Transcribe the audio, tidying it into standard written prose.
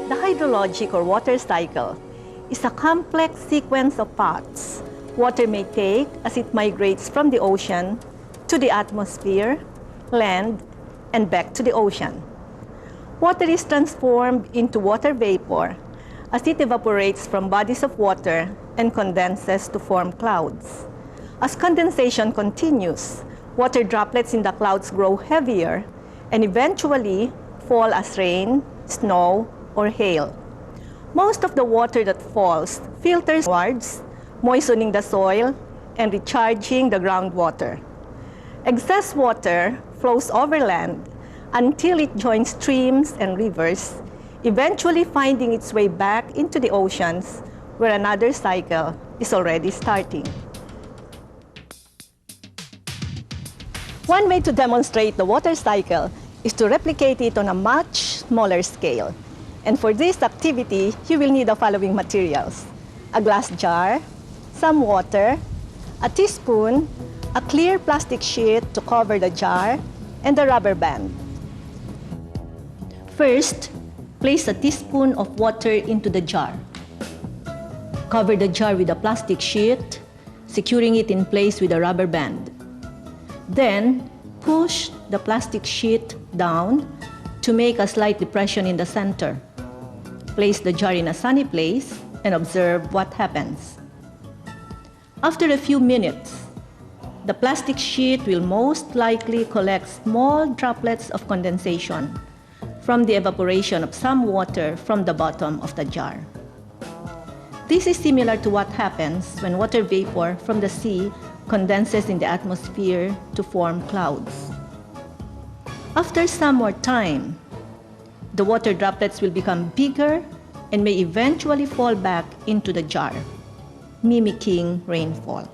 The hydrologic or water cycle is a complex sequence of paths water may take as it migrates from the ocean to the atmosphere, land, and back to the ocean. Water is transformed into water vapor as it evaporates from bodies of water and condenses to form clouds. As condensation continues, water droplets in the clouds grow heavier and eventually fall as rain, snow, or hail. Most of the water that falls filters onwards, moistening the soil and recharging the groundwater. Excess water flows over land until it joins streams and rivers, eventually finding its way back into the oceans where another cycle is already starting. One way to demonstrate the water cycle is to replicate it on a much smaller scale. And for this activity, you will need the following materials: a glass jar, some water, a teaspoon, a clear plastic sheet to cover the jar, and a rubber band. First, place a teaspoon of water into the jar. Cover the jar with a plastic sheet, securing it in place with a rubber band. Then, push the plastic sheet down to make a slight depression in the center. Place the jar in a sunny place and observe what happens. After a few minutes, the plastic sheet will most likely collect small droplets of condensation from the evaporation of some water from the bottom of the jar. This is similar to what happens when water vapor from the sea condenses in the atmosphere to form clouds. After some more time, the water droplets will become bigger and may eventually fall back into the jar, mimicking rainfall.